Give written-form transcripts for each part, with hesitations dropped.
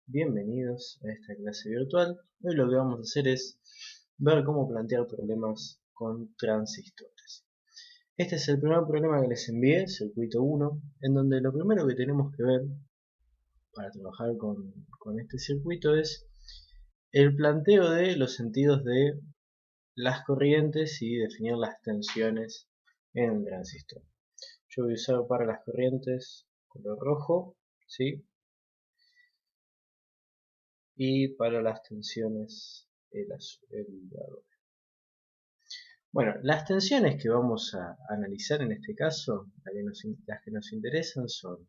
Bienvenidos a esta clase virtual. Hoy lo que vamos a hacer es ver cómo plantear problemas con transistores. Este es el primer problema que les envié, circuito 1, en donde lo primero que tenemos que ver para trabajar con este circuito es el planteo de los sentidos de las corrientes y definir las tensiones en el transistor. Yo voy a usar para las corrientes color rojo, ¿sí? Y para las tensiones el verde. Bueno, las tensiones que vamos a analizar en este caso, las que nos interesan son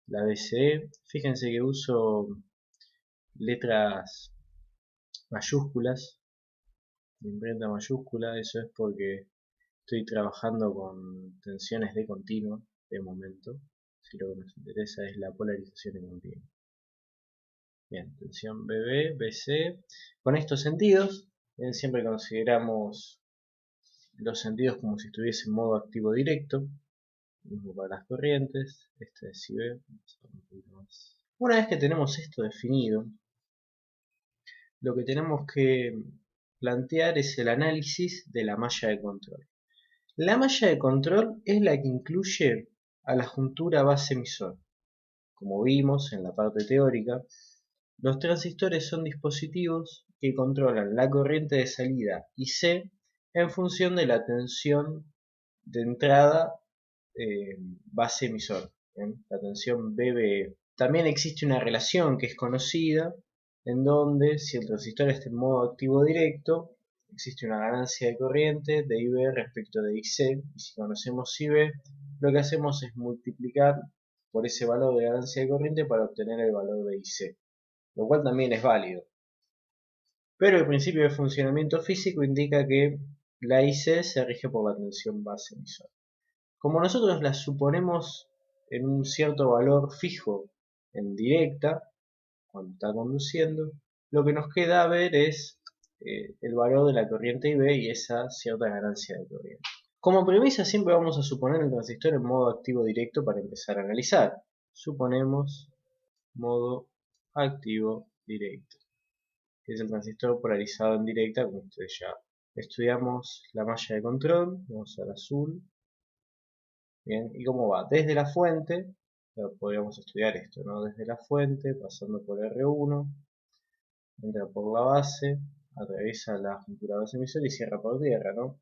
la BCE. Fíjense que uso letras mayúsculas, de imprenta mayúscula. Eso es porque estoy trabajando con tensiones de continuo de momento. Si lo que nos interesa es la polarización en continuo. Bien, tensión BB, BC. Con estos sentidos, siempre consideramos los sentidos como si estuviese en modo activo directo. Mismo para las corrientes. Este es IB. Una vez que tenemos esto definido, lo que tenemos que plantear es el análisis de la malla de control. La malla de control es la que incluye a la juntura base-emisor. Como vimos en la parte teórica, los transistores son dispositivos que controlan la corriente de salida IC en función de la tensión de entrada base emisor, la tensión BBE. También existe una relación que es conocida en donde si el transistor está en modo activo directo existe una ganancia de corriente de IB respecto de IC, y si conocemos IB lo que hacemos es multiplicar por ese valor de ganancia de corriente para obtener el valor de IC, lo cual también es válido. Pero el principio de funcionamiento físico indica que la IC se rige por la tensión base emisor. Como nosotros la suponemos en un cierto valor fijo en directa, cuando está conduciendo, lo que nos queda ver es el valor de la corriente IB y esa cierta ganancia de corriente. Como premisa siempre vamos a suponer el transistor en modo activo directo para empezar a analizar. Suponemos modo activo directo, que es el transistor polarizado en directa, como ustedes ya estudiamos la malla de control. Vamos al azul. Bien, ¿y cómo va? Desde la fuente, podríamos estudiar esto, ¿no? Desde la fuente, pasando por R1, entra por la base, atraviesa la juntura base emisor y cierra por tierra, ¿no?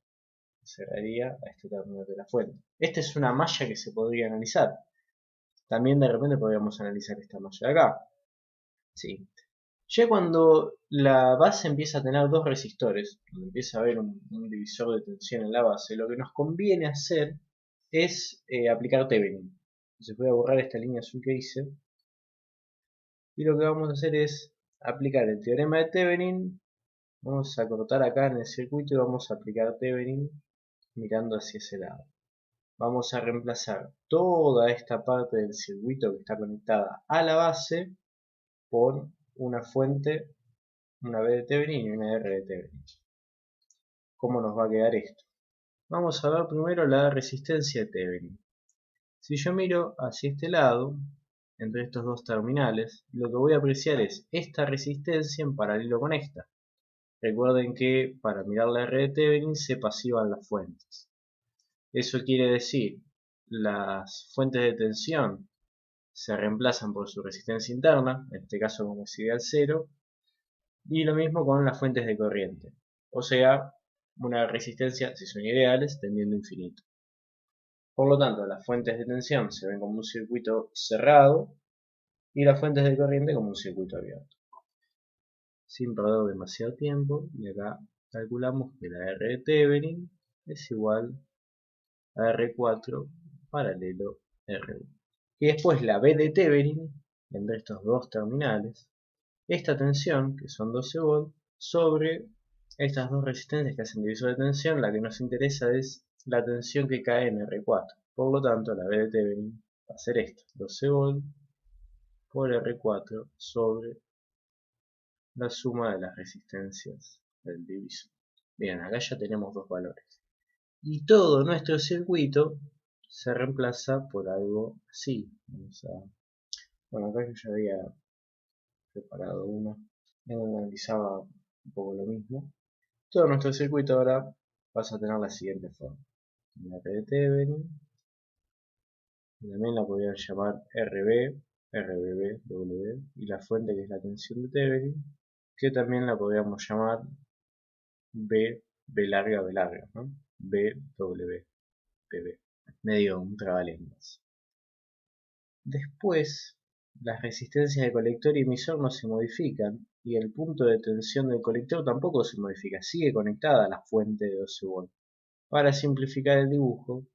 Cerraría a este término de la fuente. Esta es una malla que se podría analizar. También de repente podríamos analizar esta malla de acá. ¿Sí? Ya cuando la base empieza a tener dos resistores, cuando empieza a haber un divisor de tensión en la base, lo que nos conviene hacer es aplicar Thevenin. Entonces voy a borrar esta línea azul que hice. Y lo que vamos a hacer es aplicar el teorema de Thevenin. Vamos a cortar acá en el circuito y vamos a aplicar Thevenin mirando hacia ese lado. Vamos a reemplazar toda esta parte del circuito que está conectada a la base por una fuente, una B de Thevenin y una R de Thevenin. ¿Cómo nos va a quedar esto? Vamos a ver primero la resistencia de Thevenin. Si yo miro hacia este lado, entre estos dos terminales, lo que voy a apreciar es esta resistencia en paralelo con esta. Recuerden que para mirar la R de Thevenin se pasivan las fuentes. Eso quiere decir, las fuentes de tensión se reemplazan por su resistencia interna, en este caso como es ideal 0, y lo mismo con las fuentes de corriente. O sea, una resistencia, si son ideales, tendiendo a infinito. Por lo tanto, las fuentes de tensión se ven como un circuito cerrado y las fuentes de corriente como un circuito abierto. Sin perder demasiado tiempo, y acá calculamos que la R de Thevenin es igual a R4 paralelo R1. Y después la B de Thevenin, entre estos dos terminales, esta tensión, que son 12 volts, sobre estas dos resistencias que hacen divisor de tensión, la que nos interesa es la tensión que cae en R4. Por lo tanto, la B de Thevenin va a ser esto, 12 volts por R4 sobre la suma de las resistencias del divisor. Bien, acá ya tenemos dos valores. Y todo nuestro circuito se reemplaza por algo así. Bueno, acá yo ya había preparado uno en donde analizaba un poco lo mismo. Todo nuestro circuito ahora pasa a tener la siguiente forma. La red de Thevenin, también la podrían llamar RB, RBB, W, y la fuente que es la tensión de Thevenin, que también la podríamos llamar B, B larga, B larga, ¿no? B, W, PB. Medio un trabalenguas. Después, las resistencias de colector y emisor no se modifican y el punto de tensión del colector tampoco se modifica, sigue conectada a la fuente de 12 volts. Para simplificar el dibujo,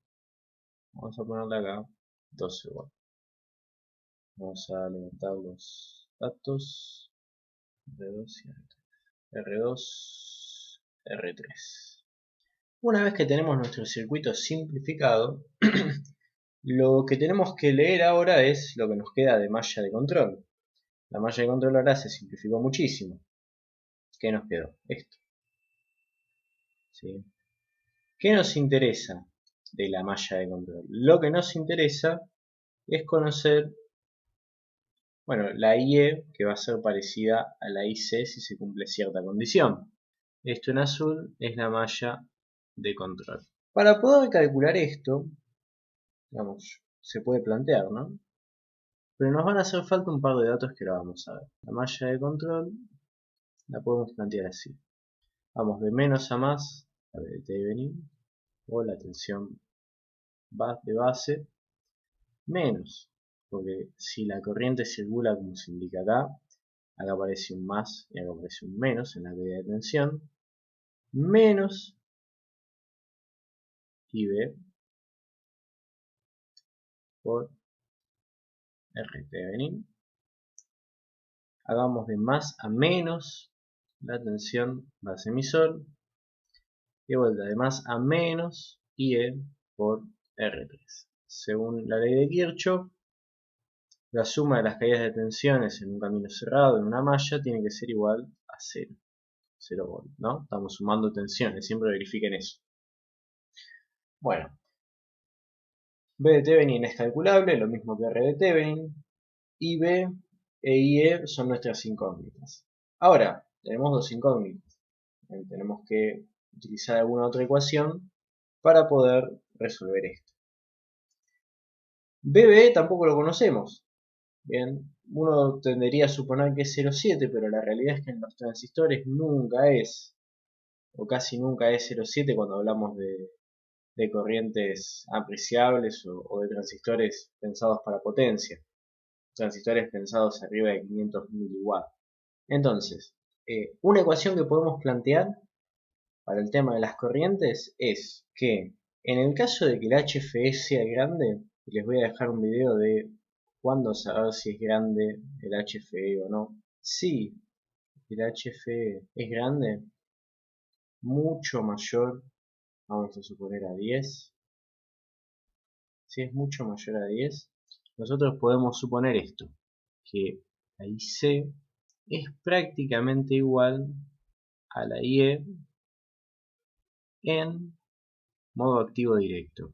vamos a ponerle acá 12 volts. Vamos a levantar los datos R2 y R2, R3. Una vez que tenemos nuestro circuito simplificado, lo que tenemos que leer ahora es lo que nos queda de malla de control. La malla de control ahora se simplificó muchísimo. ¿Qué nos quedó? Esto. ¿Sí? ¿Qué nos interesa de la malla de control? Lo que nos interesa es conocer, bueno, la IE, que va a ser parecida a la IC si se cumple cierta condición. Esto en azul es la malla de control. Para poder calcular esto, digamos, se puede plantear, ¿no? Pero nos van a hacer falta un par de datos que lo vamos a ver. La malla de control la podemos plantear así. Vamos de menos a más, a ver, de Thevenin, o la tensión de base, menos, porque si la corriente circula como se indica acá, acá aparece un más y acá aparece un menos en la medida de tensión, menos IB por R Thevenin. Hagamos de más a menos la tensión base emisor, y de vuelta de más a menos IE por R3. Según la ley de Kirchhoff, la suma de las caídas de tensiones en un camino cerrado, en una malla, tiene que ser igual a 0. 0 volt, ¿no? Estamos sumando tensiones, siempre verifiquen eso. Bueno, B de Thevenin es calculable, lo mismo que R de Thevenin. IB e IE son nuestras incógnitas. Ahora, tenemos dos incógnitas. Tenemos que utilizar alguna otra ecuación para poder resolver esto. BB tampoco lo conocemos. Bien, uno tendería a suponer que es 0,7, pero la realidad es que en los transistores nunca es, o casi nunca es 0,7 cuando hablamos de corrientes apreciables o de transistores pensados para potencia, transistores pensados arriba de 500 miliwatts. Entonces, una ecuación que podemos plantear para el tema de las corrientes es que en el caso de que el HFE sea grande, les voy a dejar un video de cuándo saber si es grande el HFE o no. Si el HFE es grande, mucho mayor, vamos a suponer a 10, si es mucho mayor a 10, nosotros podemos suponer esto, que la IC es prácticamente igual a la IE en modo activo directo.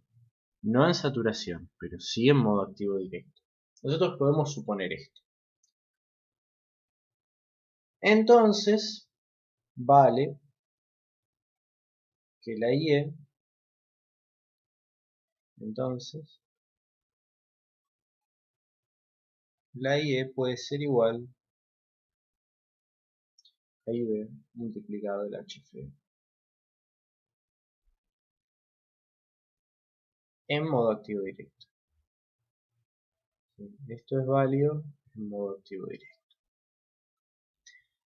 No en saturación, pero sí en modo activo directo. Nosotros podemos suponer esto. Entonces, vale que la IE, entonces, la IE puede ser igual a IB multiplicado el HF en modo activo directo. Esto es válido en modo activo directo.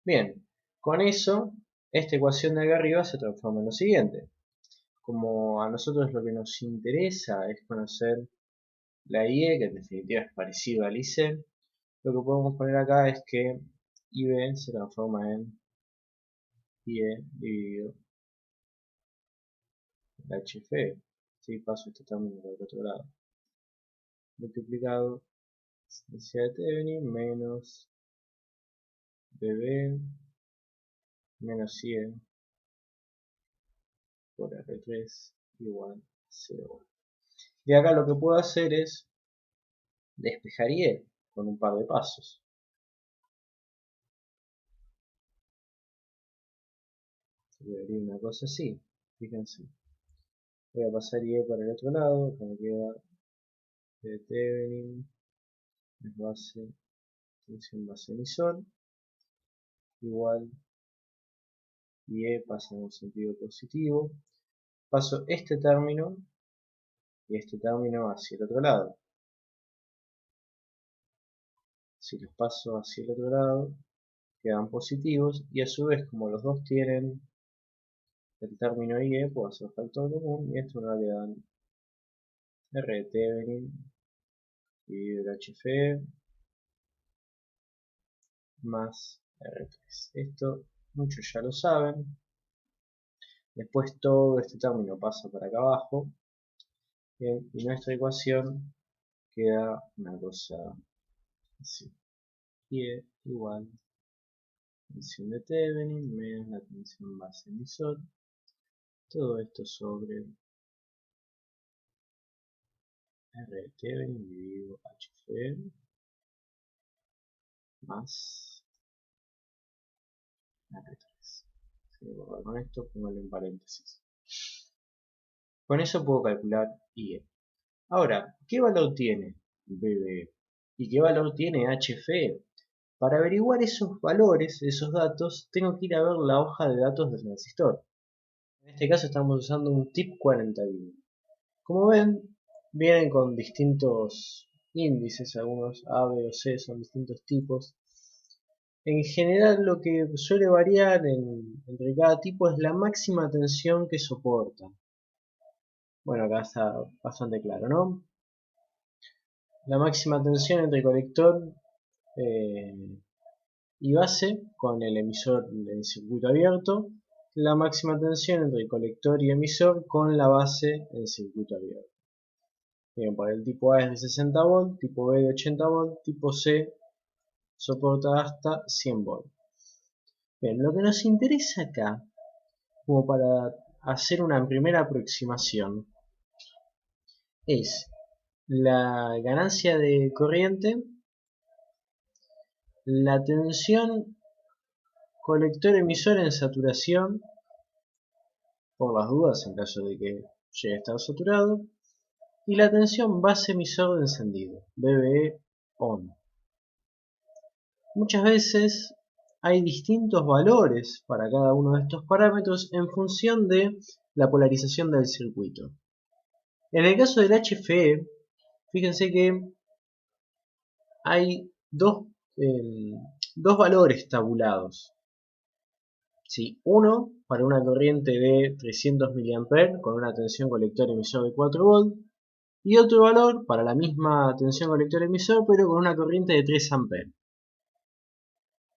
Bien, con eso, esta ecuación de acá arriba se transforma en lo siguiente. Como a nosotros lo que nos interesa es conocer la IE, que en definitiva es parecido al IC, lo que podemos poner acá es que IB se transforma en IE dividido el HFE. ¿Sí? Paso este término por el otro lado. Multiplicado resistencia de Thevenin menos BB menos IE por R3 igual a 0. Y acá lo que puedo hacer es despejar IE con un par de pasos. vería una cosa así. Fíjense. Voy a pasar IE para el otro lado, como queda de Thevenin, es base, tensión base emisor, igual IE pasa en un sentido positivo. Paso este término y este término hacia el otro lado. Si los paso hacia el otro lado, quedan positivos y a su vez, como los dos tienen el término IE, puedo hacer factor común y esto me va a quedar R de Thevenin dividido HFE más R3. Esto muchos ya lo saben. Después todo este término pasa para acá abajo. Bien, y nuestra ecuación queda una cosa así. IE igual tensión de Thevenin menos la tensión base emisor. Todo esto sobre R de Thevenin dividido HFE más R3. Si voy a borrar con esto, póngalo en paréntesis. Con eso puedo calcular IE. Ahora, ¿qué valor tiene BBE? ¿Y qué valor tiene HFE? Para averiguar esos valores, esos datos, tengo que ir a ver la hoja de datos del transistor. En este caso estamos usando un TIP41. Como ven, vienen con distintos índices, algunos A, B o C son distintos tipos. En general lo que suele variar entre cada tipo es la máxima tensión que soporta. Bueno, acá está bastante claro, ¿no? La máxima tensión entre colector y base con el emisor en circuito abierto. La máxima tensión entre colector y emisor con la base en circuito abierto. Bien, para el tipo A es de 60 volt, tipo B de 80 volt, tipo C soporta hasta 100 volt. Bien, lo que nos interesa acá, como para hacer una primera aproximación, es la ganancia de corriente, la tensión colector emisor en saturación, por las dudas en caso de que llegue a estar saturado, y la tensión base emisor de encendido, BBE on. Muchas veces hay distintos valores para cada uno de estos parámetros en función de la polarización del circuito. En el caso del HFE, fíjense que hay dos valores tabulados. ¿Sí? Uno para una corriente de 300 mA con una tensión colector emisor de 4 volt y otro valor para la misma tensión colector emisor pero con una corriente de 3 A.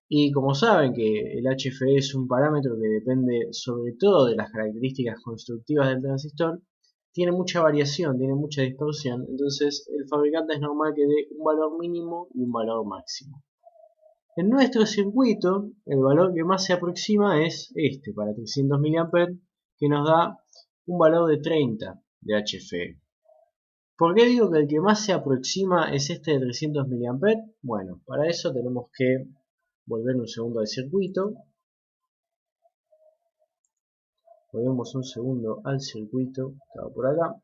Y como saben que el HFE es un parámetro que depende sobre todo de las características constructivas del transistor, tiene mucha variación, tiene mucha distorsión, entonces el fabricante es normal que dé un valor mínimo y un valor máximo. En nuestro circuito, el valor que más se aproxima es este, para 300 mA, que nos da un valor de 30 de HFE. ¿Por qué digo que el que más se aproxima es este de 300 mA? Bueno, para eso tenemos que volver un segundo al circuito. Volvemos un segundo al circuito, estaba por acá.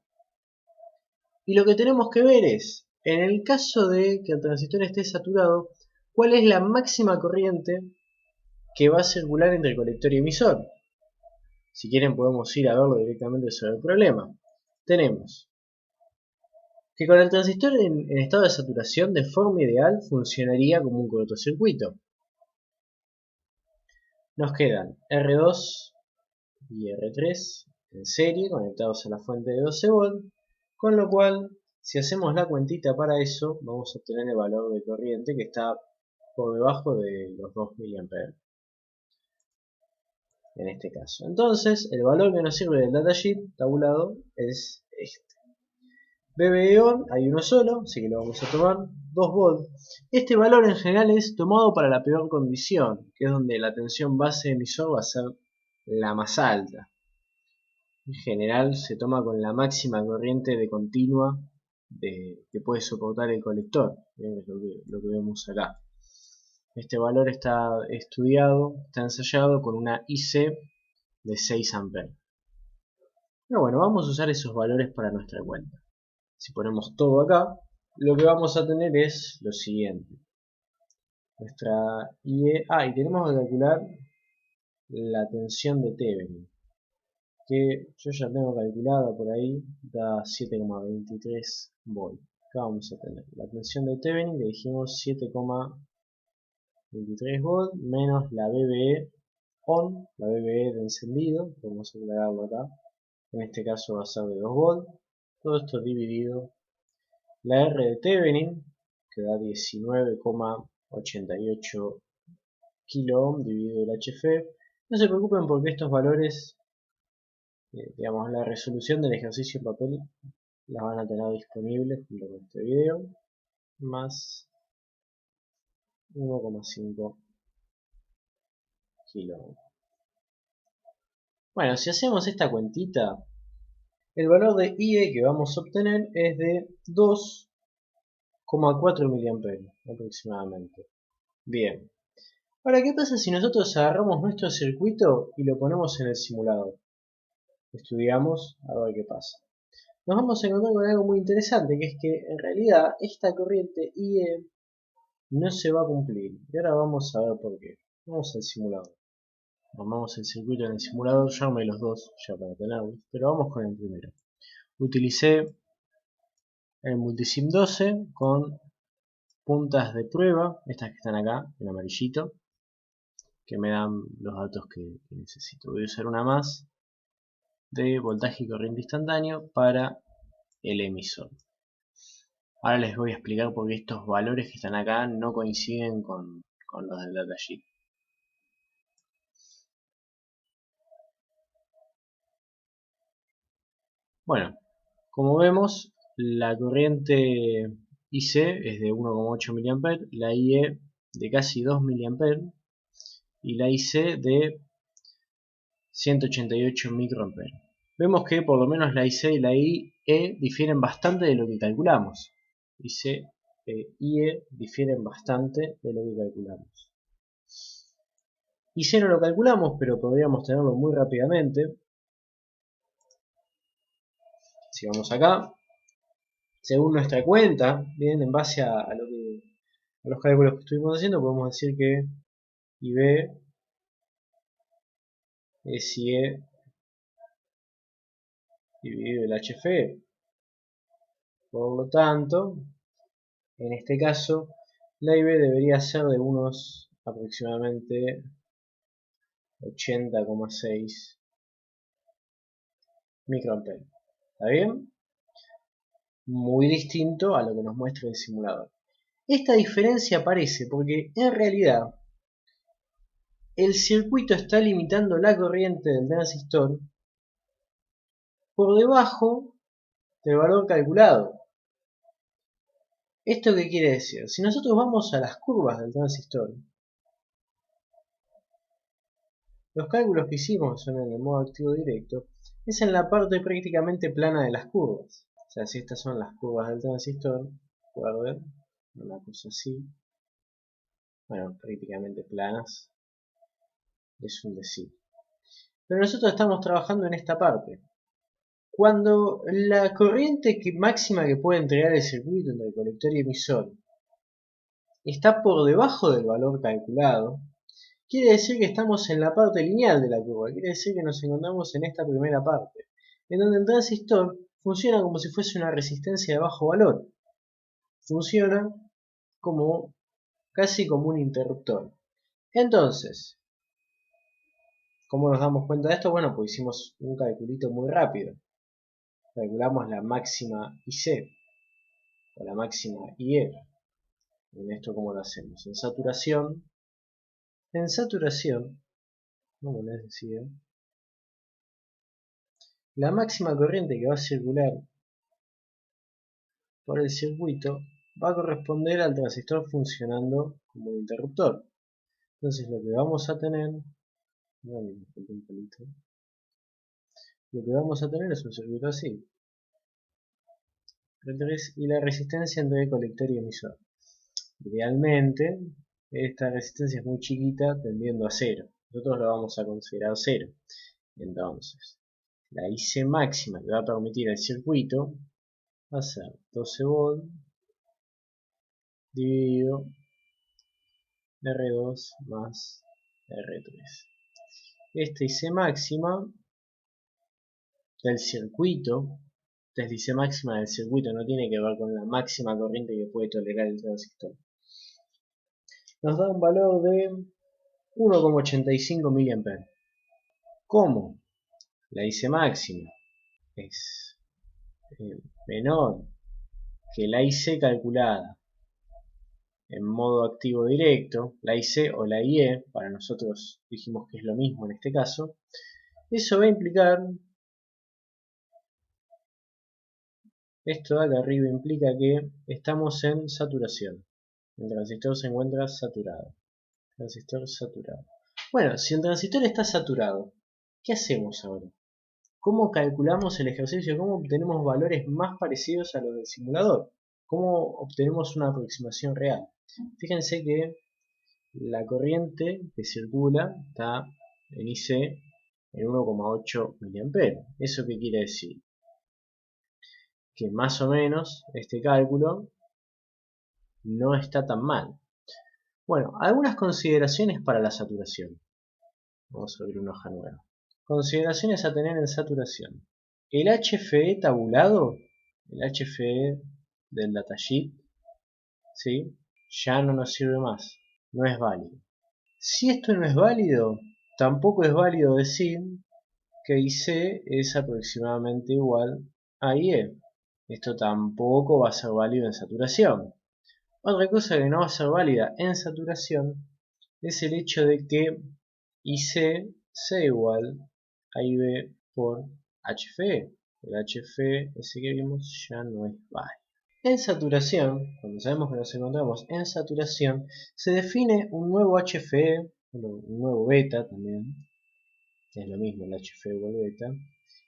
Y lo que tenemos que ver es, en el caso de que el transistor esté saturado, ¿cuál es la máxima corriente que va a circular entre colector y emisor? Si quieren podemos ir a verlo directamente sobre el problema. Tenemos que con el transistor en estado de saturación de forma ideal funcionaría como un cortocircuito. Nos quedan R2 y R3 en serie conectados a la fuente de 12 volt, con lo cual si hacemos la cuentita para eso vamos a obtener el valor de corriente que está por debajo de los 2 mA en este caso. Entonces el valor que nos sirve del datasheet tabulado es este. BBE on hay uno solo, así que lo vamos a tomar 2 volt. Este valor en general es tomado para la peor condición, que es donde la tensión base emisor va a ser la más alta. En general se toma con la máxima corriente de continua que puede soportar el colector, es lo que vemos acá. Este valor está estudiado, está ensayado con una IC de 6 amperes. Pero bueno, vamos a usar esos valores para nuestra cuenta. Si ponemos todo acá, lo que vamos a tener es lo siguiente. Nuestra IE, y tenemos que calcular la tensión de Thevenin, que yo ya tengo calculada por ahí, da 7,23 volt. Acá vamos a tener la tensión de Thevenin, que dijimos 7,23 volt, menos la VBE on, la VBE de encendido, podemos aclararlo acá, en este caso va a ser de 2 volt, todo esto dividido, la R de Thevenin, que da 19,88 kilo ohm dividido el HF. No se preocupen porque estos valores, digamos, la resolución del ejercicio en papel las van a tener disponibles junto con este video, más 1,5 kilo ohm. Bueno, si hacemos esta cuentita, el valor de IE que vamos a obtener es de 2,4 mA aproximadamente. Bien. Ahora, ¿qué pasa si nosotros agarramos nuestro circuito y lo ponemos en el simulador? Estudiamos a ver qué pasa. Nos vamos a encontrar con algo muy interesante, que es que en realidad esta corriente IE no se va a cumplir. Y ahora vamos a ver por qué. Vamos al simulador. Armamos el circuito en el simulador, yo armé los dos ya para tenerlos, pero vamos con el primero. Utilicé el Multisim 12 con puntas de prueba, estas que están acá en amarillito, que me dan los datos que necesito. Voy a usar una más de voltaje y corriente instantáneo para el emisor. Ahora les voy a explicar por qué estos valores que están acá no coinciden con los del datasheet. Bueno, como vemos, la corriente IC es de 1,8 mA, la IE de casi 2 mA y la IC de 188 microamperes. Vemos que por lo menos la IC y la IE difieren bastante de lo que calculamos. IC e IE difieren bastante de lo que calculamos. IC no lo calculamos, pero podríamos tenerlo muy rápidamente. Si vamos acá, según nuestra cuenta, bien, en base a los cálculos que estuvimos haciendo, podemos decir que IB es IE dividido el HF. Por lo tanto, en este caso, la IB debería ser de unos aproximadamente 80,6 microamperes. ¿Está bien? Muy distinto a lo que nos muestra el simulador. Esta diferencia aparece porque en realidad el circuito está limitando la corriente del transistor por debajo del valor calculado. ¿Esto qué quiere decir? Si nosotros vamos a las curvas del transistor, los cálculos que hicimos son en el modo activo directo, es en la parte prácticamente plana de las curvas. O sea, si estas son las curvas del transistor, recuerden, una cosa así, bueno, prácticamente planas, es un decir. Pero nosotros estamos trabajando en esta parte. Cuando la corriente máxima que puede entregar el circuito entre colector y emisor está por debajo del valor calculado, quiere decir que estamos en la parte lineal de la curva, quiere decir que nos encontramos en esta primera parte, en donde el transistor funciona como si fuese una resistencia de bajo valor. Funciona como casi como un interruptor. Entonces, ¿cómo nos damos cuenta de esto? Bueno, pues hicimos un calculito muy rápido. Calculamos la máxima IC o la máxima IE. En esto, ¿cómo lo hacemos? En saturación, como les decía, la máxima corriente que va a circular por el circuito va a corresponder al transistor funcionando como un interruptor. Entonces lo que vamos a tener, es un circuito así. Y la resistencia entre colector y emisor. Idealmente, esta resistencia es muy chiquita tendiendo a cero. Nosotros lo vamos a considerar cero. Entonces, la IC máxima que va a permitir el circuito va a ser 12 volt dividido R2 más R3. Esta IC máxima del circuito, esta IC máxima del circuito no tiene que ver con la máxima corriente que puede tolerar el transistor. Nos da un valor de 1,85 mA. ¿Cómo? La IC máxima es menor que la IC calculada en modo activo directo, la IC o la IE, para nosotros dijimos que es lo mismo en este caso. Eso va a implicar, esto de acá arriba implica que estamos en saturación. El transistor se encuentra saturado. Transistor saturado. Bueno, si el transistor está saturado, ¿qué hacemos ahora? ¿Cómo calculamos el ejercicio? ¿Cómo obtenemos valores más parecidos a los del simulador? ¿Cómo obtenemos una aproximación real? Fíjense que la corriente que circula está en IC en 1,8 mA. ¿Eso qué quiere decir? Que más o menos este cálculo no está tan mal. Bueno, algunas consideraciones para la saturación. Vamos a abrir una hoja nueva. Consideraciones a tener en saturación. El HFE tabulado, el HFE del datasheet, ¿sí? Ya no nos sirve más, no es válido. Si esto no es válido, tampoco es válido decir que IC es aproximadamente igual a IE. Esto tampoco va a ser válido en saturación. Otra cosa que no va a ser válida en saturación es el hecho de que IC sea igual a IB por HFE. El HFE, ese que vimos, ya no es válido. En saturación, cuando sabemos que nos encontramos en saturación, se define un nuevo HFE, un nuevo beta también, que es lo mismo el HFE igual beta,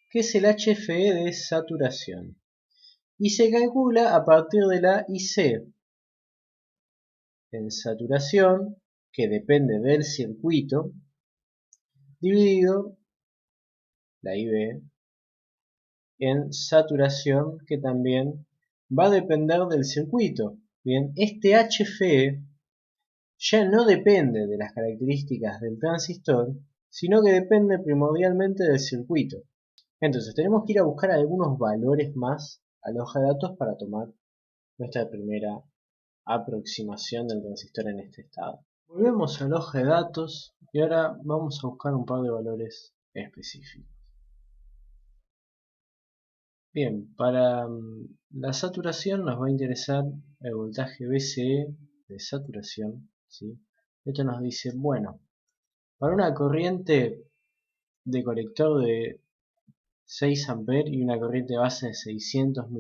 que es el HFE de saturación. Y se calcula a partir de la IC en saturación, que depende del circuito, dividido la IB en saturación, que también va a depender del circuito. Bien, este HFE ya no depende de las características del transistor, sino que depende primordialmente del circuito. Entonces tenemos que ir a buscar algunos valores más a la hoja de datos para tomar nuestra primera aproximación del transistor en este estado. Volvemos a la hoja de datos y ahora vamos a buscar un par de valores específicos. Bien, para la saturación nos va a interesar el voltaje VCE de saturación, ¿sí? Esto nos dice, bueno, para una corriente de colector de 6 A y una corriente base de 600 mA,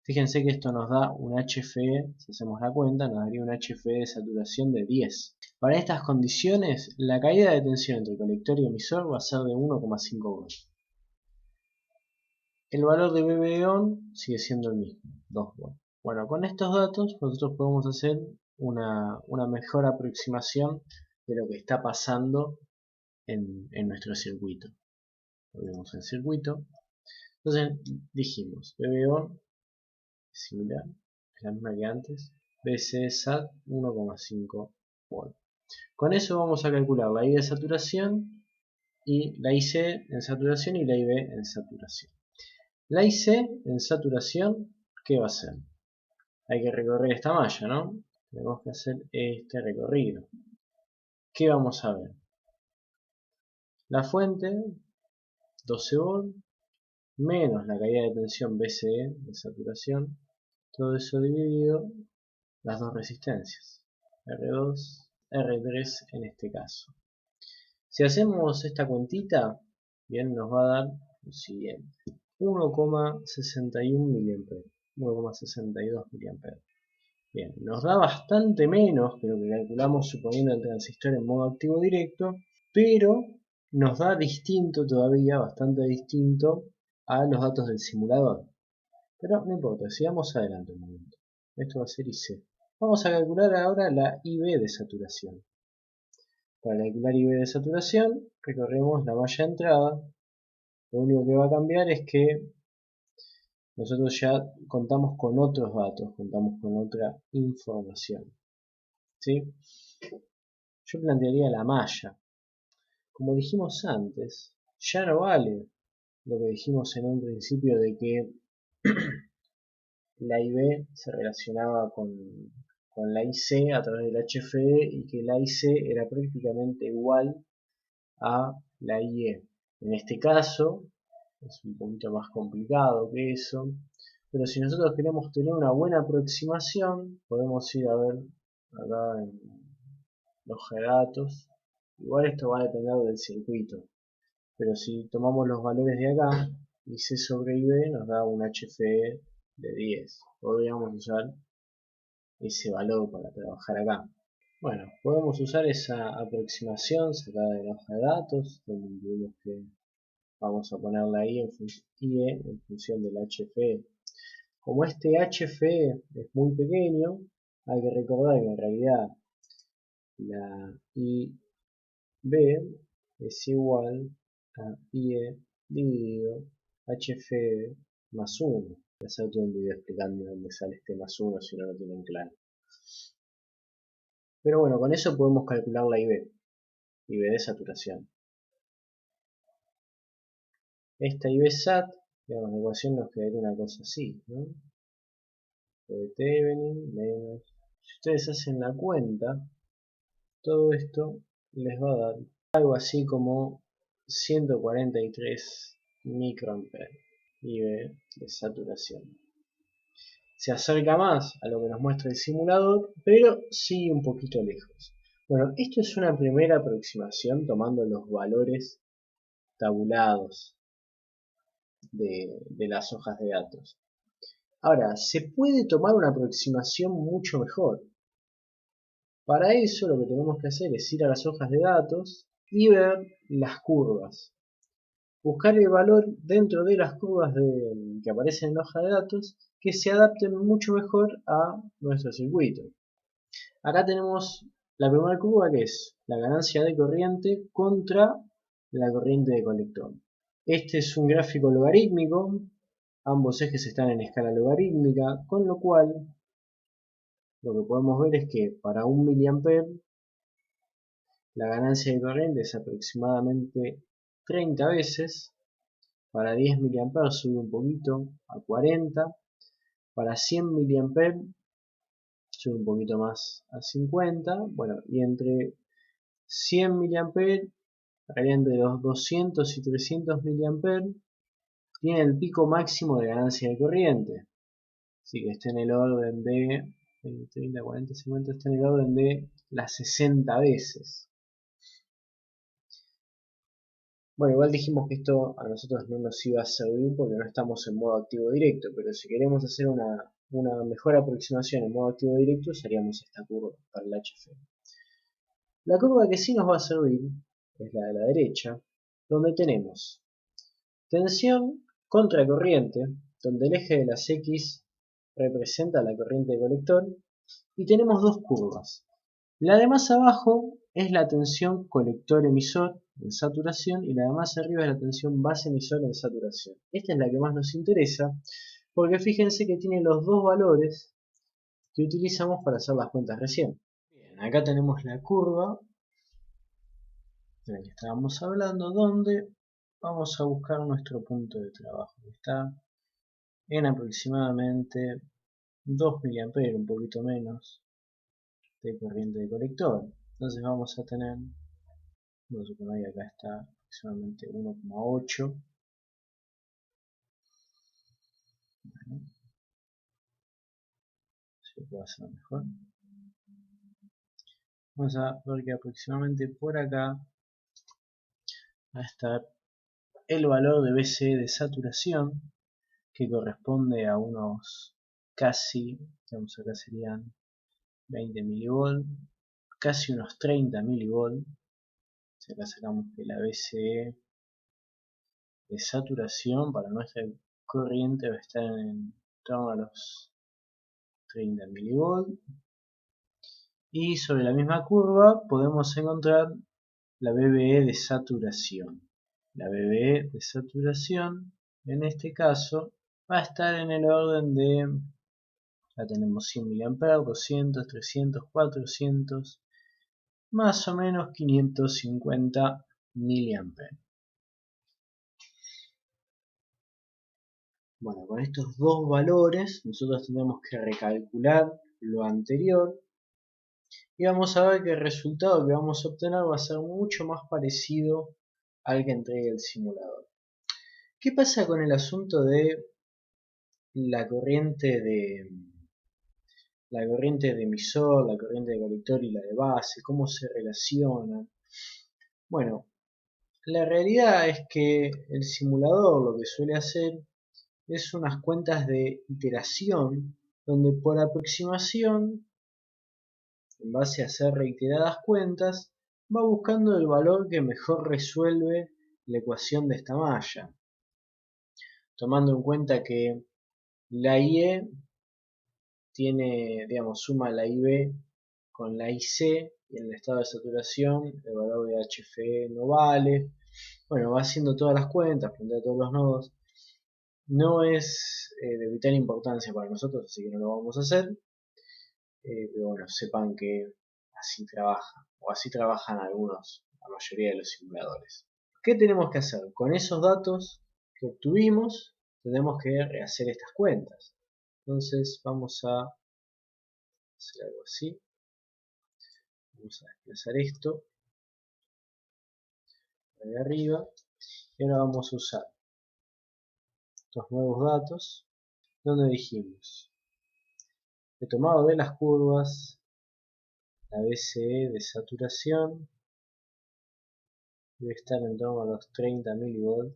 fíjense que esto nos da un HFE, si hacemos la cuenta, nos daría un HFE de saturación de 10. Para estas condiciones, la caída de tensión entre colector y emisor va a ser de 1,5 volts. El valor de BB-on sigue siendo el mismo, 2 volts. Bueno, con estos datos nosotros podemos hacer una mejor aproximación de lo que está pasando en nuestro circuito. Volvemos al circuito. Entonces dijimos, BB-on es similar, es la misma que antes. BC SAT 1,5 volts. Con eso vamos a calcular la I de saturación y la IC en saturación y la IB en saturación. La IC en saturación, ¿qué va a hacer? Hay que recorrer esta malla, ¿no? Tenemos que hacer este recorrido. ¿Qué vamos a ver? La fuente, 12 volt, menos la caída de tensión BCE de saturación, todo eso dividido las dos resistencias, R2, R3 en este caso. Si hacemos esta cuentita, bien, nos va a dar lo siguiente: 1,61 mA, 1,62 mA. Bien, nos da bastante menos que lo que calculamos suponiendo el transistor en modo activo directo, pero nos da distinto todavía, bastante distinto a los datos del simulador. Pero no importa, sigamos adelante un momento. Esto va a ser IC. Vamos a calcular ahora la IB de saturación. Para calcular IV de saturación, recorremos la malla de entrada. Lo único que va a cambiar es que nosotros ya contamos con otros datos, contamos con otra información, ¿sí? Yo plantearía la malla. Como dijimos antes, ya no vale lo que dijimos en un principio de que la IB se relacionaba con la IC a través del HFE y que la IC era prácticamente igual a la IE. En este caso es un poquito más complicado que eso, pero si nosotros queremos tener una buena aproximación, podemos ir a ver acá en la hoja de datos. Igual esto va a depender del circuito, pero si tomamos los valores de acá, IC sobre IB nos da un HFE de 10. Podríamos usar ese valor para trabajar acá. Bueno, podemos usar esa aproximación sacada de la hoja de datos, donde incluimos que vamos a ponerla ahí IE en función del HFE. Como este HFE es muy pequeño, hay que recordar que en realidad la IB es igual a IE dividido HFE más 1. Voy a hacer todo un video explicando dónde sale este más 1 si no lo tienen claro. Pero bueno, con eso podemos calcular la IB de saturación. Esta IB-SAT, digamos, la ecuación nos quedaría una cosa así, ¿no? De Thevenin menos... Si ustedes hacen la cuenta, todo esto les va a dar algo así como 143 microamperes IB de saturación. Se acerca más a lo que nos muestra el simulador, pero sigue un poquito lejos. Bueno, esto es una primera aproximación tomando los valores tabulados de las hojas de datos. Ahora, se puede tomar una aproximación mucho mejor. Para eso lo que tenemos que hacer es ir a las hojas de datos y ver las curvas. Buscar el valor dentro de las curvas que aparecen en la hoja de datos que se adapten mucho mejor a nuestro circuito. Acá tenemos la primera curva, que es la ganancia de corriente contra la corriente de colector. Este es un gráfico logarítmico, ambos ejes están en escala logarítmica, con lo cual lo que podemos ver es que para 1 mA la ganancia de corriente es aproximadamente 30 veces, para 10 mA sube un poquito a 40, para 100 mA sube un poquito más a 50, bueno, y entre 100 mA, entre los 200 y 300 mA, tiene el pico máximo de ganancia de corriente. Así que está en el orden de 20, 30, 40, 50, está en el orden de las 60 veces. Bueno, igual dijimos que esto a nosotros no nos iba a servir porque no estamos en modo activo directo, pero si queremos hacer una mejor aproximación en modo activo directo, usaríamos esta curva para el HF. La curva que sí nos va a servir es la de la derecha, donde tenemos tensión contra corriente, donde el eje de las X representa la corriente de colector, y tenemos dos curvas. La de más abajo es la tensión colector-emisor en saturación y la de más arriba es la tensión base-emisor en saturación. Esta es la que más nos interesa porque fíjense que tiene los dos valores que utilizamos para hacer las cuentas recién. Bien, acá tenemos la curva de la que estábamos hablando, donde vamos a buscar nuestro punto de trabajo, que está en aproximadamente 2 mA, un poquito menos, de corriente de colector. Entonces vamos a tener, vamos a suponer que acá está aproximadamente 1,8. Bueno, si lo puedo hacer mejor. Vamos a ver que aproximadamente por acá va a estar el valor de BCE de saturación, que corresponde a unos casi, digamos acá serían 20 mV, casi unos 30 mV. Si acá sacamos que la BCE de saturación para nuestra corriente va a estar en torno a los 30 mV. Y sobre la misma curva podemos encontrar la BBE de saturación. La BBE de saturación, en este caso, va a estar en el orden de, ya tenemos 100 mA, 200, 300, 400, más o menos 550 mA. Bueno, con estos dos valores nosotros tenemos que recalcular lo anterior y vamos a ver que el resultado que vamos a obtener va a ser mucho más parecido al que entregue el simulador. ¿Qué pasa con el asunto de la corriente de emisor, la corriente de colector y la de base? ¿Cómo se relacionan? Bueno, la realidad es que el simulador lo que suele hacer es unas cuentas de iteración donde por aproximación, en base a hacer reiteradas cuentas, va buscando el valor que mejor resuelve la ecuación de esta malla, tomando en cuenta que la IE tiene, digamos, suma la IB con la IC y en el estado de saturación el valor de HFE no vale. Bueno, va haciendo todas las cuentas, plantea todos los nodos. No es de vital importancia para nosotros, así que no lo vamos a hacer. Pero bueno, sepan que así trabaja, o así trabajan algunos, la mayoría de los simuladores. ¿Qué tenemos que hacer? Con esos datos que obtuvimos, tenemos que rehacer estas cuentas. Entonces vamos a hacer algo así. Vamos a desplazar esto de arriba. Y ahora vamos a usar estos nuevos datos, donde dijimos, he tomado de las curvas la BCE de saturación, debe estar en torno a los 30 mV,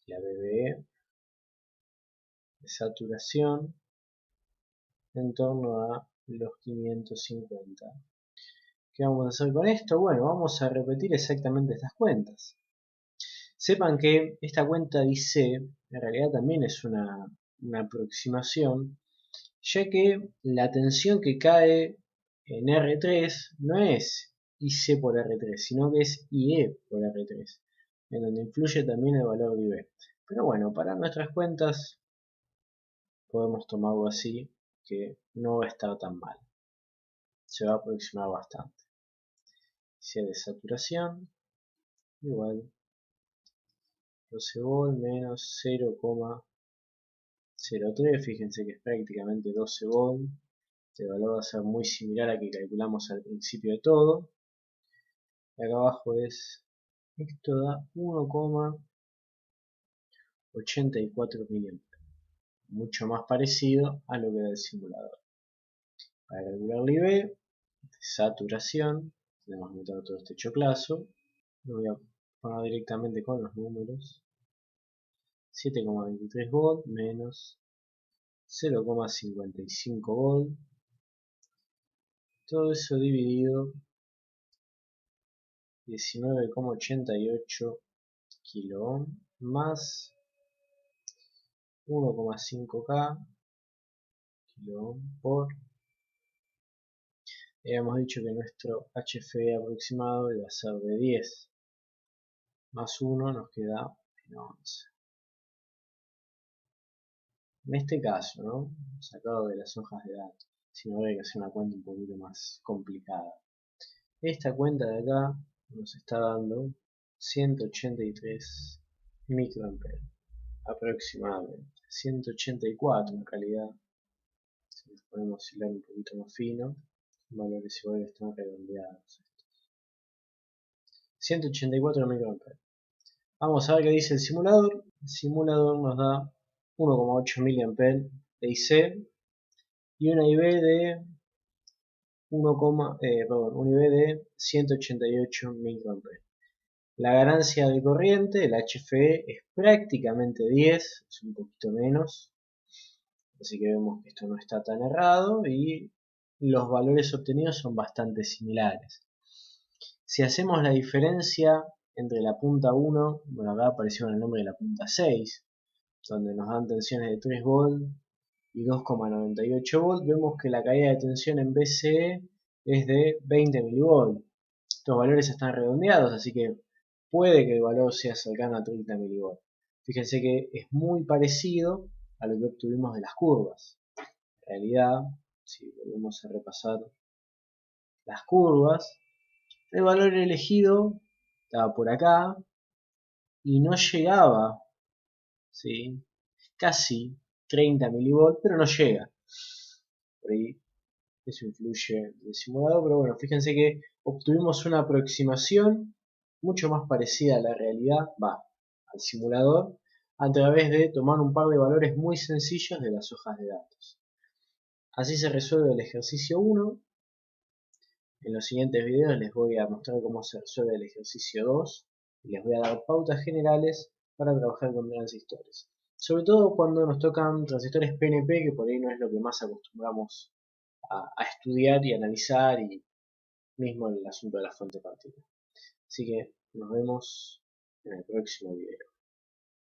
la BBE de saturación en torno a los 550. ¿Qué vamos a hacer con esto? Bueno, vamos a repetir exactamente estas cuentas. Sepan que esta cuenta de IC en realidad también es una aproximación, ya que la tensión que cae en R3 no es IC por R3, sino que es IE por R3, en donde influye también el valor de IB. Pero bueno, para nuestras cuentas podemos tomarlo así, que no va a estar tan mal. Se va a aproximar bastante. IC de saturación igual 12 volt menos 0,03, fíjense que es prácticamente 12 volt. Este valor va a ser muy similar a que calculamos al principio de todo. Y acá abajo esto da 1,84 mA, mucho más parecido a lo que da el simulador. Para calcular la IB de saturación, tenemos que meter todo este choclazo. Lo voy a poner directamente con los números. 7,23 volt menos 0,55 volt. Todo eso dividido 19,88 kilo ohm más 1,5K kilo ohm por, habíamos dicho que nuestro HFE aproximado iba a ser de 10 más 1 nos queda en 11. En este caso, ¿no? Sacado de las hojas de datos, si no hay que hacer una cuenta un poquito más complicada. Esta cuenta de acá nos está dando 183 microamperes aproximadamente, 184 en realidad, si nos ponemos a hilar un poquito más fino, valores igual están redondeados. 184 microamperes. Vamos a ver qué dice el simulador. El simulador nos da 1,8 mA de IC y una IB de 188 microamperes. La ganancia de corriente, el HFE, es prácticamente 10, es un poquito menos, así que vemos que esto no está tan errado y los valores obtenidos son bastante similares. Si hacemos la diferencia entre la punta 1, bueno, acá apareció el nombre de la punta 6, donde nos dan tensiones de 3 volt y 2,98 volt, vemos que la caída de tensión en BCE es de 20 mV. Estos valores están redondeados, así que puede que el valor sea cercano a 30 mV. Fíjense que es muy parecido a lo que obtuvimos de las curvas. En realidad, si volvemos a repasar las curvas, el valor elegido estaba por acá y no llegaba, ¿sí? Casi 30 mV, pero no llega. Por ahí eso influye del simulador, pero bueno, fíjense que obtuvimos una aproximación mucho más parecida a la realidad, al simulador, a través de tomar un par de valores muy sencillos de las hojas de datos. Así se resuelve el ejercicio 1. En los siguientes videos les voy a mostrar cómo se resuelve el ejercicio 2 y les voy a dar pautas generales para trabajar con transistores. Sobre todo cuando nos tocan transistores PNP, que por ahí no es lo que más acostumbramos a estudiar y analizar, y mismo el asunto de la fuente partida. Así que nos vemos en el próximo video.